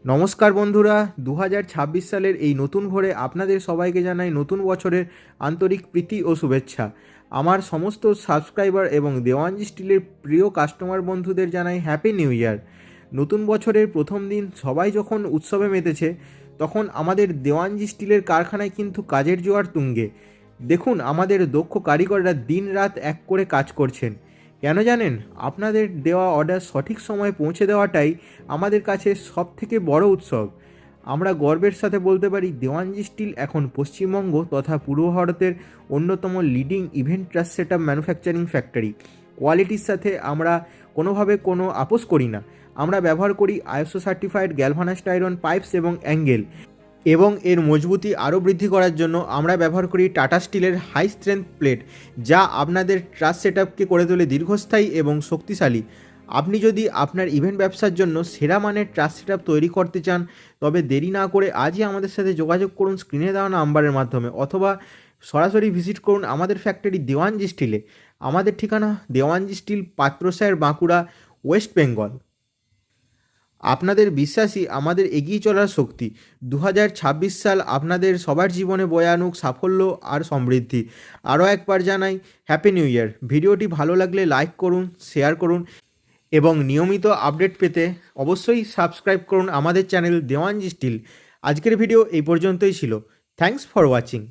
নমস্কার বন্ধুরা, 2026 সালের এই নতুন ভোরে আপনাদের সবাইকে জানাই নতুন বছরের আন্তরিক প্রীতি ও শুভেচ্ছা। আমার সমস্ত সাবস্ক্রাইবার এবং দেওয়ানজি স্টিলের প্রিয় কাস্টমার বন্ধুদের জানাই হ্যাপি নিউ ইয়ার। নতুন বছরের প্রথম দিন সবাই যখন উৎসবে মেতেছে, তখন আমাদের দেওয়ানজি স্টিলের কারখানায় কিন্তু কাজের জোয়ার তুঙ্গে। দেখুন, আমাদের দক্ষ কারিগররা দিন রাত এক করে কাজ করছেন। কেন জানেন? আপনাদের দেওয়া অর্ডার সঠিক সময়ে পৌঁছে দেওয়াটাই আমাদের কাছে সবথেকে বড় উৎসব। আমরা গর্বের সাথে বলতে পারি, দেওয়ানজি স্টিল এখন পশ্চিমবঙ্গ তথা পূর্ব ভারতের অন্যতম leading event truss set up manufacturing factory. কোয়ালিটির সাথে আমরা কোনোভাবে কোনো আপোস করি না। আমরা ব্যবহার করি ISO certified galvanized iron pipes এবং অ্যাঙ্গেল, এবং এর মজবুতি আরও বৃদ্ধি করার জন্য আমরা ব্যবহার করি টাটা স্টিলের হাই স্ট্রেংথ প্লেট, যা আপনাদের ট্রাস সেটআপকে করে তোলে দীর্ঘস্থায়ী এবং শক্তিশালী। আপনি যদি আপনার ইভেন্ট ব্যবসার জন্য সেরা মানের ট্রাস সেটআপ তৈরি করতে চান, তবে দেরি না করে আজই আমাদের সাথে যোগাযোগ করুন স্ক্রিনে দেওয়া নাম্বারের মাধ্যমে, অথবা সরাসরি ভিজিট করুন আমাদের ফ্যাক্টরি দেওয়ানজি স্টিলে। আমাদের ঠিকানা দেওয়ানজি স্টিল, পাত্রসায়ের, বাঁকুড়া, ওয়েস্ট বেঙ্গল। আপনাদের বিশ্বাসই আমাদের এগিয়ে চলার শক্তি। 2026 সাল আপনাদের সবার জীবনে বয়ে আনুক সাফল্য আর সমৃদ্ধি। আরও একবার জানাই হ্যাপি নিউ ইয়ার। ভিডিওটি ভালো লাগলে লাইক করুন, শেয়ার করুন এবং নিয়মিত আপডেট পেতে অবশ্যই সাবস্ক্রাইব করুন আমাদের চ্যানেল দেওয়ানজি স্টিল। আজকের ভিডিও এই পর্যন্তই ছিল। Thanks for watching.